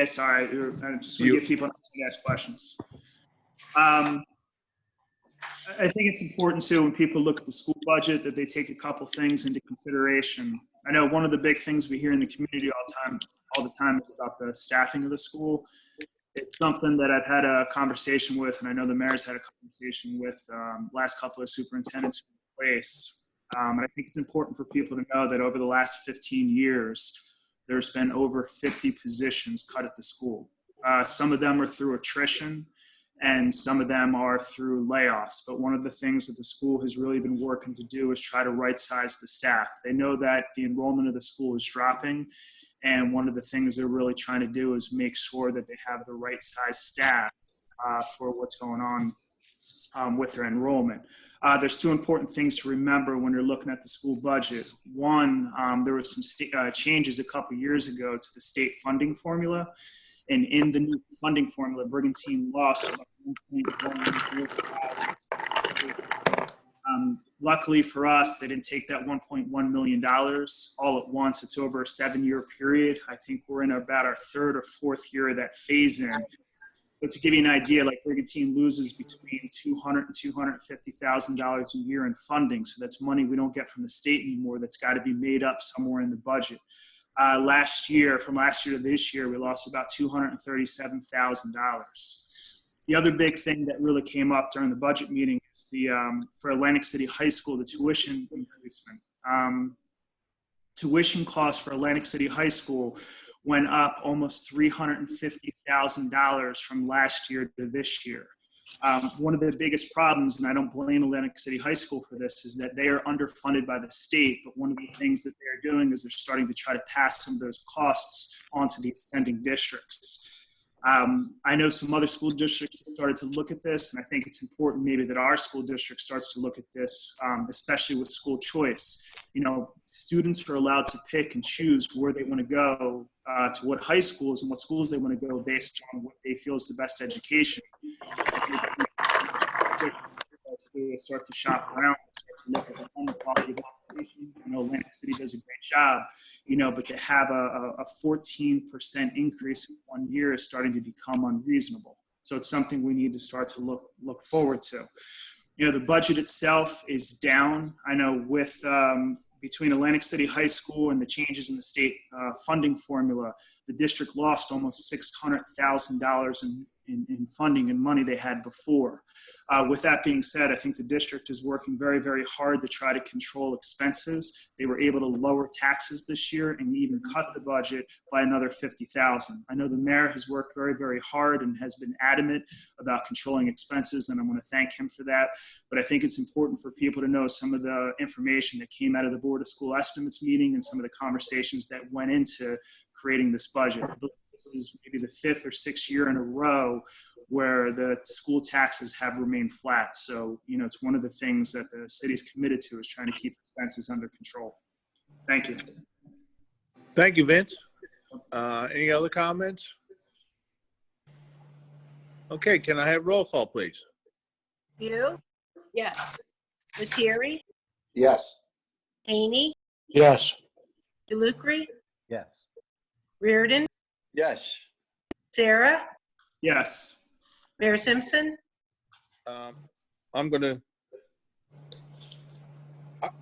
Sorry, I just want to give people an opportunity to ask questions. I think it's important too, when people look at the school budget, that they take a couple things into consideration. I know one of the big things we hear in the community all the time is about the staffing of the school. It's something that I've had a conversation with, and I know the mayor's had a conversation with last couple of superintendents in place. And I think it's important for people to know that over the last 15 years, there's been over 50 positions cut at the school. Some of them are through attrition, and some of them are through layoffs. But one of the things that the school has really been working to do is try to right-size the staff. They know that the enrollment of the school is dropping, and one of the things they're really trying to do is make sure that they have the right size staff for what's going on with their enrollment. There's two important things to remember when you're looking at the school budget. One, there were some changes a couple years ago to the state funding formula. And in the new funding formula, Brigantine lost about 1.1 million. Luckily for us, they didn't take that $1.1 million all at once. It's over a 7-year period. I think we're in about our third or fourth year of that phase in. But to give you an idea, like Brigantine loses between $200,000 and $250,000 a year in funding. So that's money we don't get from the state anymore. That's got to be made up somewhere in the budget. From last year to this year, we lost about $237,000. The other big thing that really came up during the budget meeting is for Atlantic City High School, the tuition increasement. Tuition costs for Atlantic City High School went up almost $350,000 from last year to this year. One of the biggest problems, and I don't blame Atlantic City High School for this, is that they are underfunded by the state. But one of the things that they're doing is they're starting to try to pass some of those costs onto the ascending districts. I know some other school districts have started to look at this, and I think it's important maybe that our school district starts to look at this, especially with school choice. You know, students are allowed to pick and choose where they want to go, to what high schools and what schools they want to go based on what they feel is the best education. Start to shop around, start to look at the quality of education. You know, Atlantic City does a great job, you know, but to have a 14% increase in 1 year is starting to become unreasonable. So it's something we need to start to look forward to. You know, the budget itself is down. I know with between Atlantic City High School and the changes in the state funding formula, the district lost almost $600,000 in funding and money they had before. With that being said, I think the district is working very, very hard to try to control expenses. They were able to lower taxes this year and even cut the budget by another $50,000. I know the mayor has worked very, very hard and has been adamant about controlling expenses, and I want to thank him for that. But I think it's important for people to know some of the information that came out of the Board of School Estimates meeting and some of the conversations that went into creating this budget. This is maybe the 5th or 6th year in a row where the school taxes have remained flat. So, you know, it's one of the things that the city's committed to is trying to keep expenses under control. Thank you. Thank you, Vince. Any other comments? Okay, can I have roll call, please? You? Yes. Lettieri? Yes. Haney? Yes. DeLucre? Yes. Reardon? Yes. Sarah? Yes. Mayor Simpson? I'm going to,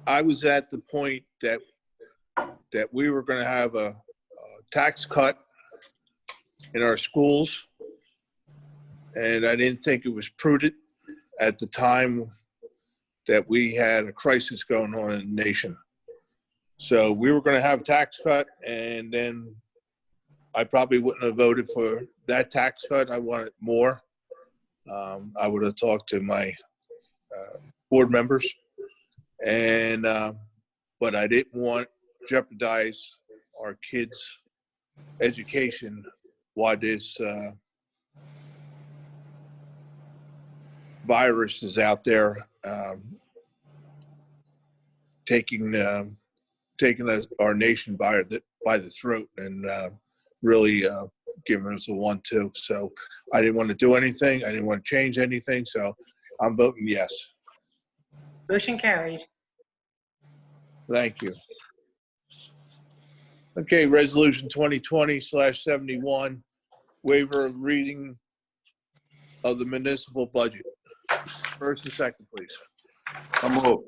I was at the point that we were going to have a tax cut in our schools, and I didn't think it was prudent at the time that we had a crisis going on in the nation. So we were going to have a tax cut, and then I probably wouldn't have voted for that tax cut. I wanted more. I would have talked to my board members, and but I didn't want to jeopardize our kids' education while this virus is out there taking our nation by the throat and really giving us a 1-2. So I didn't want to do anything. I didn't want to change anything. So I'm voting yes. Motion carried. Thank you. Okay, resolution 2020/71, waiver of reading of the municipal budget. First and second, please. So moved.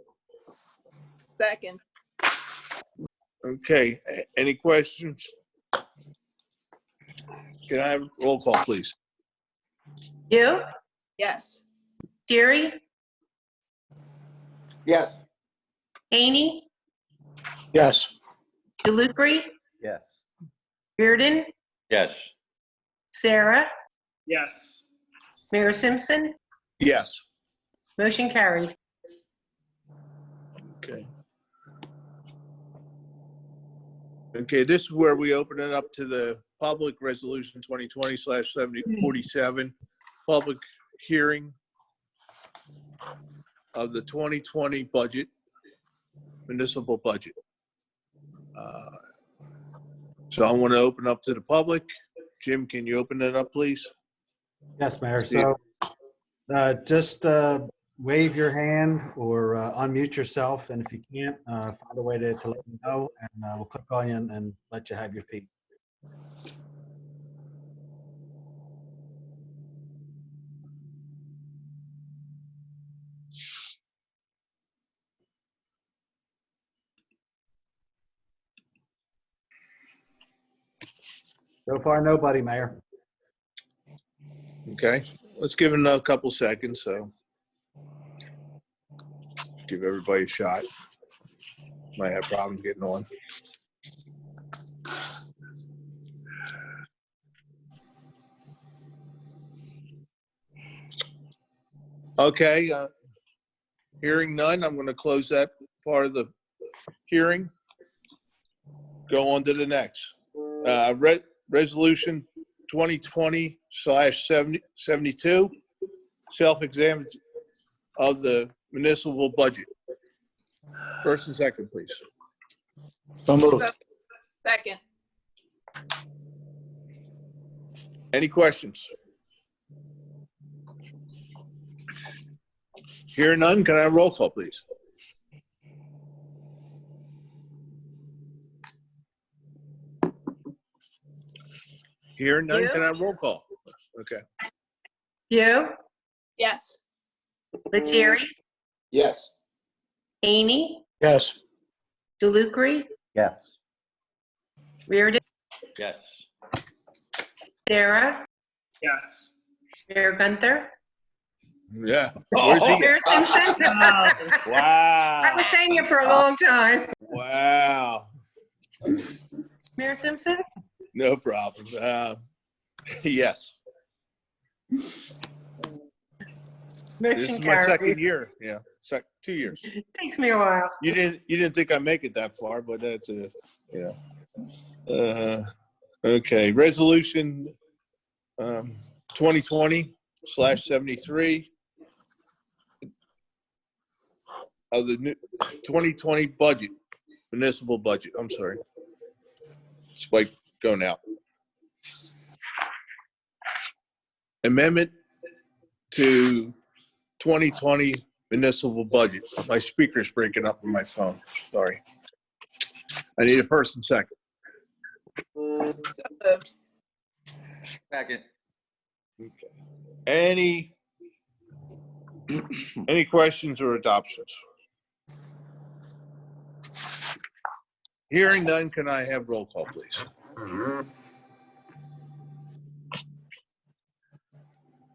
Second. Okay, any questions? Can I have roll call, please? You, Yes. Lettieri, Yes. Haney, Yes. DeLucre, Yes. Reardon, Yes. Sarah, Yes. Mayor Simpson. Yes. Motion carried. Okay. Okay, this is where we open it up to the public resolution 2020/47, public hearing of the 2020 budget, municipal budget. So I want to open up to the public. Jim, can you open it up, please? Yes, Mayor. So just wave your hand or unmute yourself. And if you can't, find a way to let me know, and we'll click on you and let you have your speak. So far, nobody, Mayor. Okay, let's give it a couple seconds, so give everybody a shot. Might have problems getting on. Okay, hearing none, I'm going to close that part of the hearing. Go on to the next. Resolution 2020/72, self-exam of the municipal budget. First and second, please. So moved. Second. Any questions? Hearing none, can I have roll call, please? Hearing none, You? can I have roll call? Okay. You, Yes. Lettieri, Yes. Haney, Yes. DeLucre, Yes. Reardon, Yes. Sarah, Yes. Mayor Gunther, Yeah. Where's he? Mayor Simpson. I Wow. was saying it for a long time. Wow. Mayor Simpson? No problem. Yes. This Motion is my second carried. year. Yeah, 2 years. Takes me a while. You didn't think I'd make it that far, but that's yeah. Okay, resolution 2020/73 of the new 2020 budget, municipal budget. I'm sorry. Spike going out. Amendment to 2020 municipal budget. My speaker's breaking up on my phone. Sorry. I need a first and second. So moved. Second. Okay. Any questions or adoptions? Hearing none, can I have roll call, please?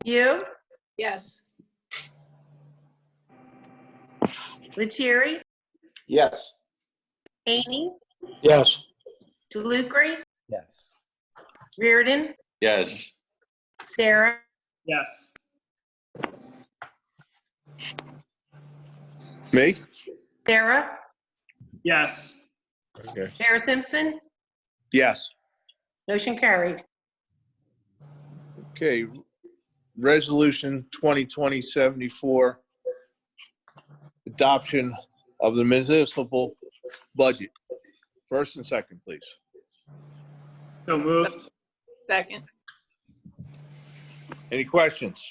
You, Yes. Lettieri, Yes. Haney, Yes. DeLucre, Yes. Reardon, Yes. Sarah, Yes. Me? Sarah, Yes. Okay. Mayor Simpson. Yes. Motion carried. Okay. Resolution 2020-74, adoption of the municipal budget. First and second, please. So moved. Second. Any questions?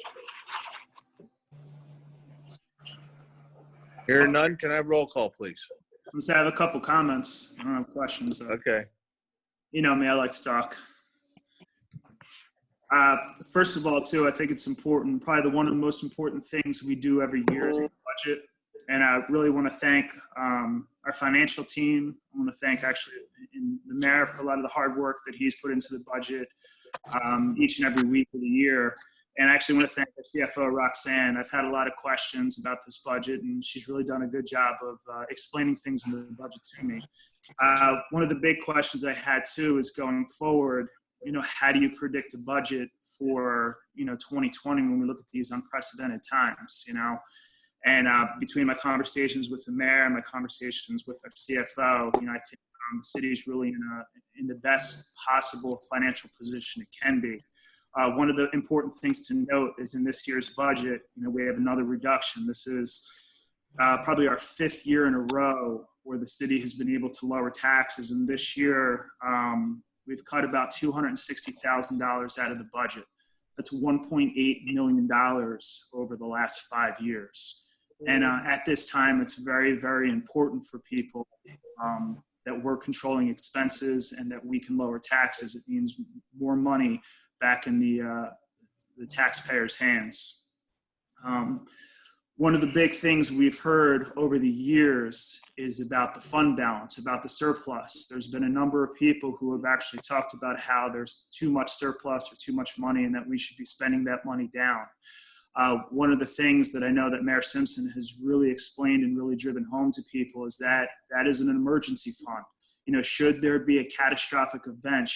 Hearing none, can I have roll call, please? I'm just have a couple comments. I don't have questions. Okay. You know me, I like to talk. First of all, too, I think it's important. Probably one of the most important things we do every year is the budget. And I really want to thank our financial team. I want to thank actually the mayor for a lot of the hard work that he's put into the budget each and every week of the year. And I actually want to thank our CFO, Roxanne. I've had a lot of questions about this budget, and she's really done a good job of explaining things in the budget to me. One of the big questions I had, too, is going forward, how do you predict a budget for, 2020 when we look at these unprecedented times, And between my conversations with the mayor and my conversations with our CFO, I think the city is really in the best possible financial position it can be. One of the important things to note is in this year's budget, we have another reduction. This is probably our 5th year in a row where the city has been able to lower taxes. And this year, we've cut about $260,000 out of the budget. That's $1.8 million over the last 5 years. And at this time, it's very, very important for people that we're controlling expenses and that we can lower taxes. It means more money back in the taxpayers' hands. One of the big things we've heard over the years is about the fund balance, about the surplus. There's been a number of people who have actually talked about how there's too much surplus or too much money and that we should be spending that money down. One of the things that I know that Mayor Simpson has really explained and really driven home to people is that that is an emergency fund. Should there be a catastrophic event,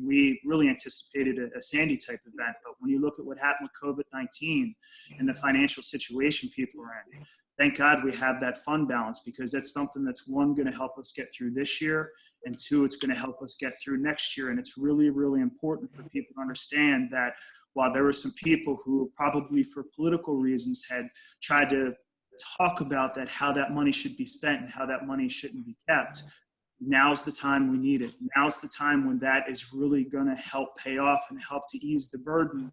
we really anticipated a Sandy type event, but when you look at what happened with COVID-19 and the financial situation people are in, thank God we have that fund balance, because that's something that's, one, going to help us get through this year, and two, it's going to help us get through next year. And it's really, really important for people to understand that while there were some people who probably for political reasons had tried to talk about that, how that money should be spent and how that money shouldn't be kept, now's the time we need it. Now's the time when that is really going to help pay off and help to ease the burden,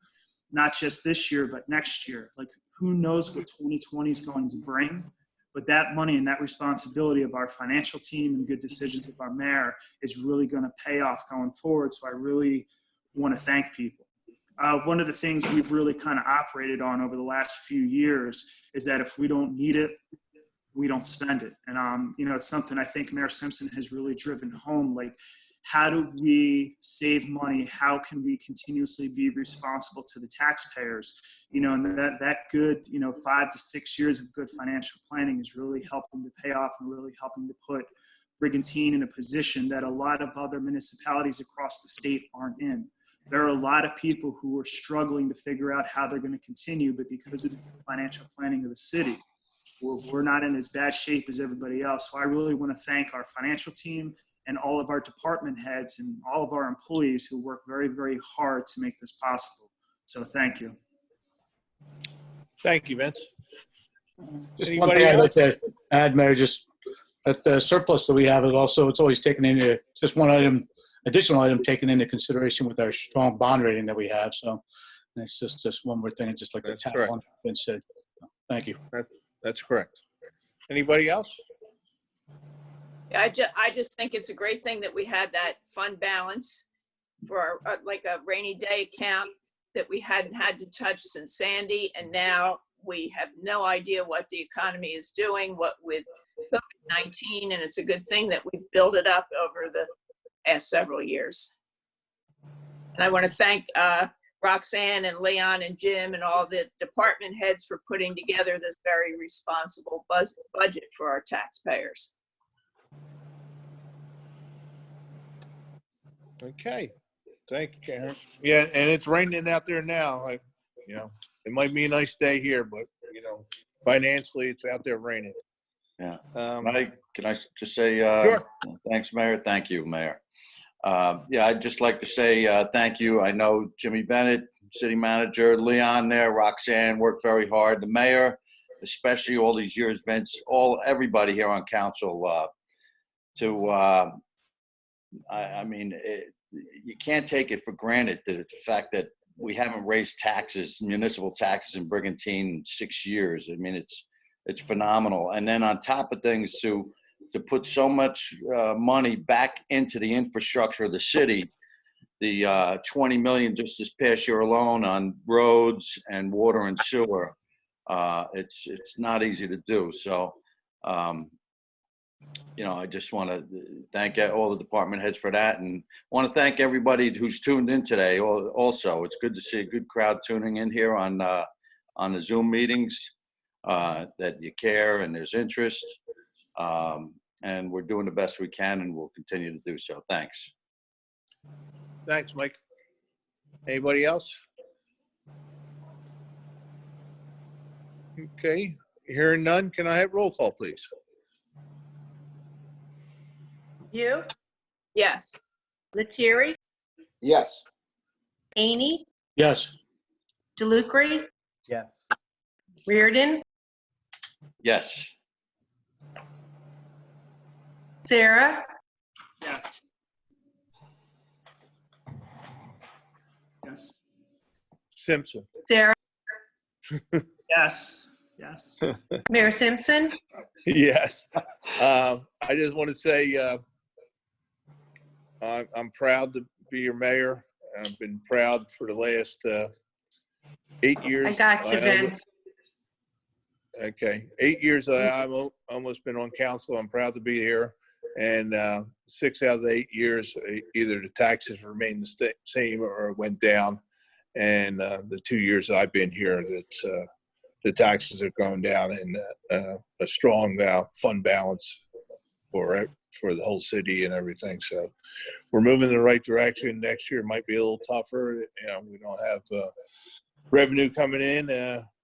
not just this year, but next year. Like, who knows what 2020 is going to bring, but that money and that responsibility of our financial team and good decisions of our mayor is really going to pay off going forward. So I really want to thank people. One of the things we've really kind of operated on over the last few years is that if we don't need it, we don't spend it. And, it's something I think Mayor Simpson has really driven home. Like, how do we save money? How can we continuously be responsible to the taxpayers? And that good, 5 to 6 years of good financial planning is really helping to pay off and really helping to put Brigantine in a position that a lot of other municipalities across the state aren't in. There are a lot of people who are struggling to figure out how they're going to continue, but because of the financial planning of the city, we're not in as bad shape as everybody else. So I really want to thank our financial team and all of our department heads and all of our employees who work very, very hard to make this possible. So thank you. Thank you, Vince. Just one thing I'd like to add, Mayor, just that the surplus that we have is also, it's always taken into, just one item, additional item taken into consideration with our strong bond rating that we have. So it's just one more thing, just like the tap on Vince said. Thank you. That's correct. Anybody else? I just think it's a great thing that we had that fund balance for like a rainy day account that we hadn't had to touch since Sandy. And now we have no idea what the economy is doing, what with COVID-19. And it's a good thing that we've built it up over the past several years. And I want to thank Roxanne and Leon and Jim and all the department heads for putting together this very responsible budget for our taxpayers. Okay. Thank you, Karen. Yeah, and it's raining out there now. Like, it might be a nice day here, but, financially it's out there raining. Yeah. Um, Can I just say, Sure. Thanks, Mayor. Thank you, Mayor. I'd just like to say thank you. I know Jimmy Bennett, city manager, Leon there, Roxanne worked very hard. The mayor, especially all these years, Vince, everybody here on council you can't take it for granted that the fact that we haven't raised taxes, municipal taxes in Brigantine in 6 years. I mean, it's phenomenal. And then on top of things, to put so much money back into the infrastructure of the city, the 20 million just this past year alone on roads and water and sewer. It's not easy to do. So, I just want to thank all the department heads for that, and want to thank everybody who's tuned in today. Also, it's good to see a good crowd tuning in here on the Zoom meetings, that you care and there's interest. And we're doing the best we can, and we'll continue to do so. Thanks. Thanks, Mike. Anybody else? Okay, hearing none, can I have roll call, please? You, Yes. Lettieri, Yes. Haney, Yes. DeLucre, Yes. Reardon, Yes. Sarah, Yes. Yes. Simpson. Sarah, Yes. Yes. Mayor Simpson, Yes. I just want to say I'm proud to be your mayor. I've been proud for the last 8 years. I got you, Vince. Okay, 8 years that I've almost been on council. I'm proud to be here. And 6 out of the 8 years, either the taxes remained the same or went down. And the 2 years that I've been here, the taxes are going down, and a strong fund balance for the whole city and everything. So we're moving in the right direction. Next year might be a little tougher. We don't have revenue coming in,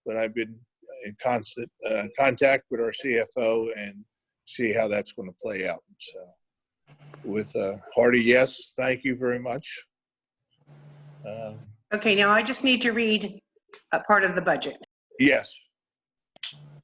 but I've been in constant contact with our CFO and see how that's going to play out. So with hearty yes, thank you very much. Okay, now I just need to read a part of the budget. Yes.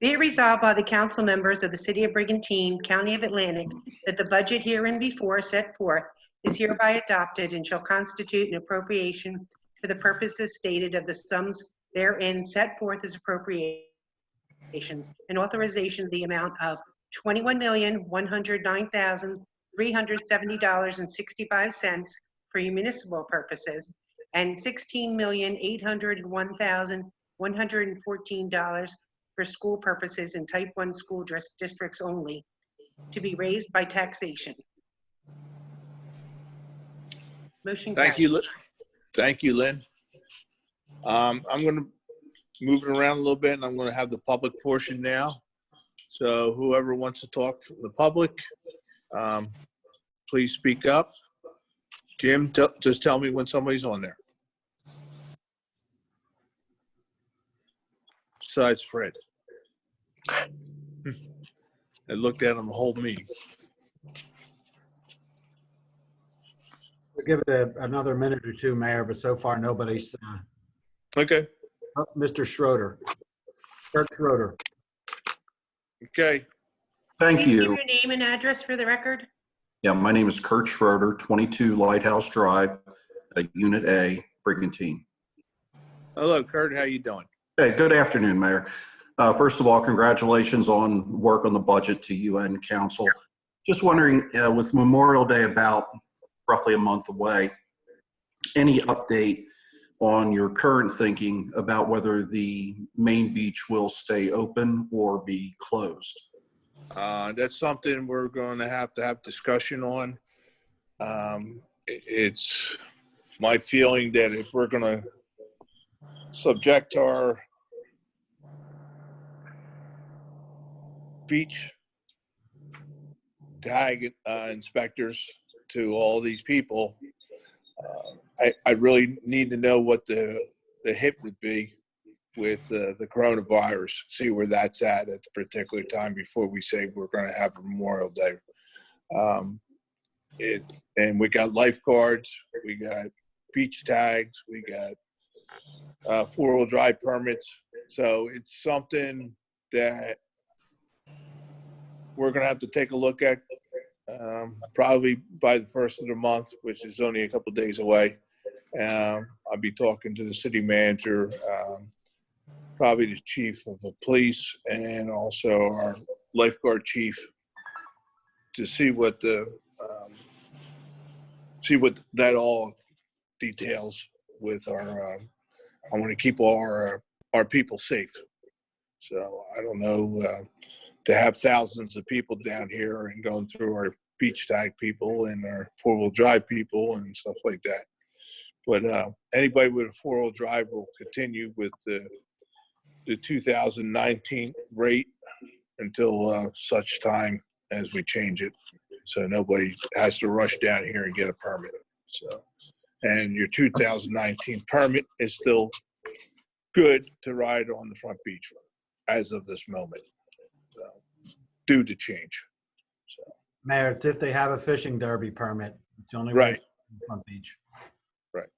Be it resolved by the council members of the City of Brigantine, County of Atlantic, that the budget hereinbefore set forth is hereby adopted and shall constitute an appropriation for the purposes stated of the sums therein set forth as appropriations, and authorization of the amount of $21,109,370.65 for municipal purposes and $16,801,114 for school purposes in Type 1 school districts only, to be raised by taxation. Motion Thank carried. you. Thank you, Lynn. I'm going to move it around a little bit, and I'm going to have the public portion now. So whoever wants to talk from the public, please speak up. Jim, just tell me when somebody's on there. Besides Fred. I looked at him the whole meeting. We'll give it another minute or two, Mayor, but so far nobody's. Okay. Mr. Schroeder. Kurt Schroeder. Okay. Thank Please give you. your name and address for the record. Yeah, my name is Kurt Schroeder, 22 Lighthouse Drive, Unit A, Brigantine. Hello, Kurt. How you doing? Hey, good afternoon, Mayor. First of all, congratulations on work on the budget to you and council. Just wondering, with Memorial Day about roughly a month away, any update on your current thinking about whether the main beach will stay open or be closed? That's something we're going to have discussion on. It's my feeling that if we're going to subject our beach tag inspectors to all these people, I really need to know what the hit would be with the coronavirus, see where that's at the particular time before we say we're going to have Memorial Day. And we got lifeguards, we got beach tags, we got four-wheel drive permits. So it's something that we're going to have to take a look at probably by the first of the month, which is only a couple days away. I'll be talking to the city manager, probably the chief of the police, and also our lifeguard chief to see what that all details with our, I want to keep all our people safe. So I don't know, to have thousands of people down here and going through our beach tag people and our four-wheel drive people and stuff like that. But anybody with a four-wheel drive will continue with the 2019 rate until such time as we change it. So nobody has to rush down here and get a permit. So, and your 2019 permit is still good to ride on the front beach as of this moment, so, due to change. So, Mayor, it's if they have a fishing derby permit. It's the only way right, to Front Beach. right.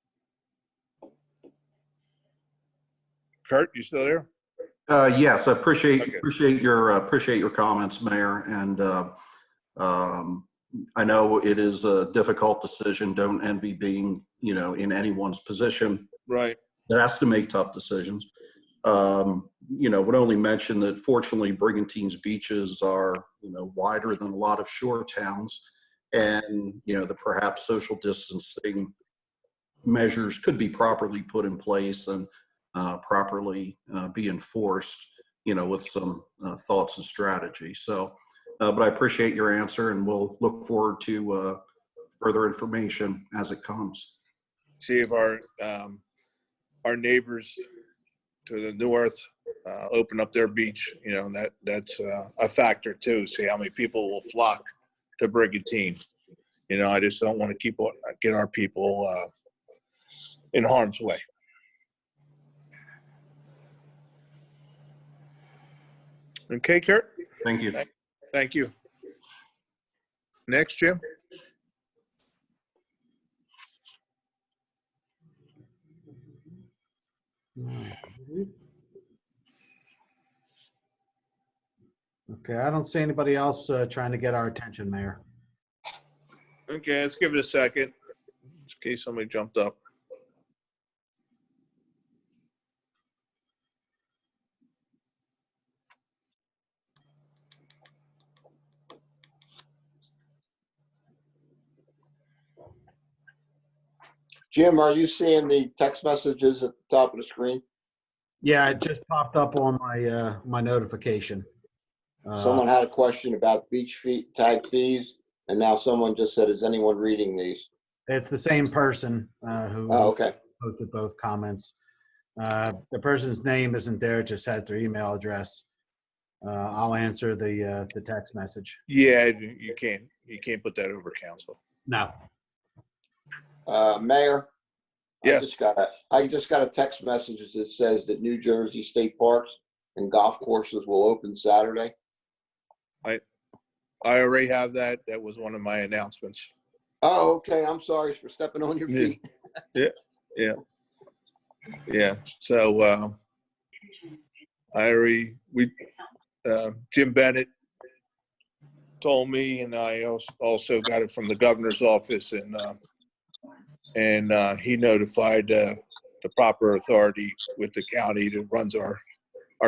Kurt, you still there? Yes, I appreciate Okay. appreciate your comments, Mayor, and I know it is a difficult decision. Don't envy being, in anyone's position Right. that has to make tough decisions. Would only mention that fortunately Brigantine's beaches are, wider than a lot of shore towns, and the perhaps social distancing measures could be properly put in place and properly be enforced, with some thoughts and strategy. So, but I appreciate your answer, and we'll look forward to further information as it comes. See if our neighbors to the north open up their beach. That's a factor too. See how many people will flock to Brigantine. I just don't want to get our people in harm's way. Okay, Kurt. Thank you. Thank you. Next, Jim. Okay, I don't see anybody else trying to get our attention, Mayor. Okay, let's give it a second, in case somebody jumped up. Jim, are you seeing the text messages at the top of the screen? Yeah, it just popped up on my my notification. Someone had a question about beach fee, tag fees, and now someone just said, is anyone reading these? It's the same person who Oh, okay. posted both comments. The person's name isn't there; it just has their email address. I'll answer the text message. Yeah, you can't put that over council. No. Mayor? Yes. I just got a text message that says that New Jersey state parks and golf courses will open Saturday. I already have that. That was one of my announcements. Oh, okay. I'm sorry for stepping on your feet. Yeah. So Jim Bennett told me, and I also got it from the governor's office, and he notified the proper authority with the county that runs our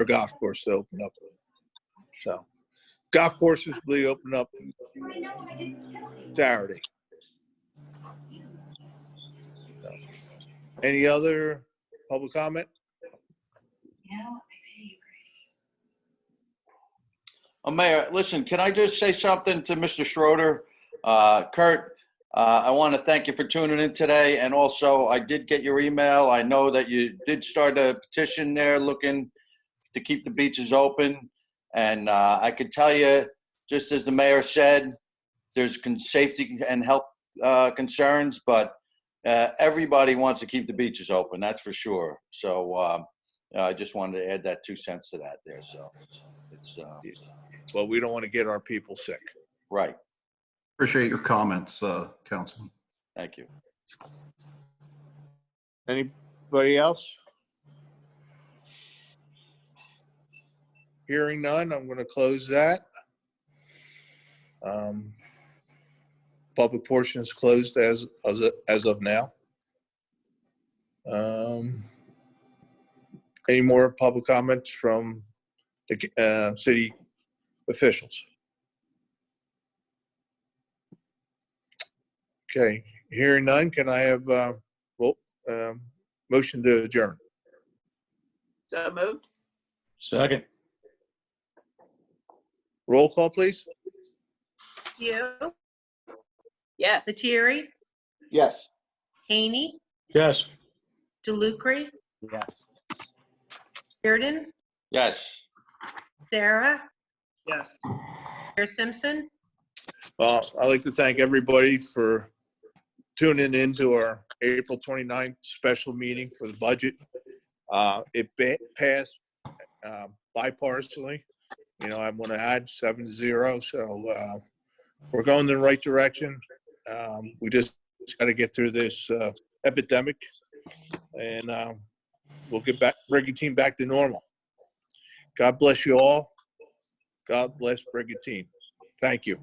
golf course to open up. So golf courses will be open up Saturday. So, any other public comment? Mayor, listen, can I just say something to Mr. Schroeder? Kurt, I want to thank you for tuning in today. And also, I did get your email. I know that you did start a petition there looking to keep the beaches open. And I could tell you, just as the mayor said, there's safety and health concerns, but everybody wants to keep the beaches open, that's for sure. So I just wanted to add that 2 cents to that there. So it's Well, we don't want to get our people sick. right. Appreciate your comments, Councilman. Thank you. Anybody else? Hearing none, I'm going to close that. Public portion is closed as of now. Any more public comments from the city officials? Okay, hearing none, can I have roll motion to adjourn. So moved. Second. Roll call, please. You, Yes. Lettieri, Yes. Haney, Yes. DeLucre, Yes. Reardon, Yes. Sarah, Yes. Mayor Simpson. Well, I'd like to thank everybody for tuning into our April 29th special meeting for the budget. It passed bipartisanly. You know, I want to add 7-0, so we're going in the right direction. We just got to get through this epidemic, and we'll get back, Brigantine back to normal. God bless you all. God bless Brigantine. Thank you.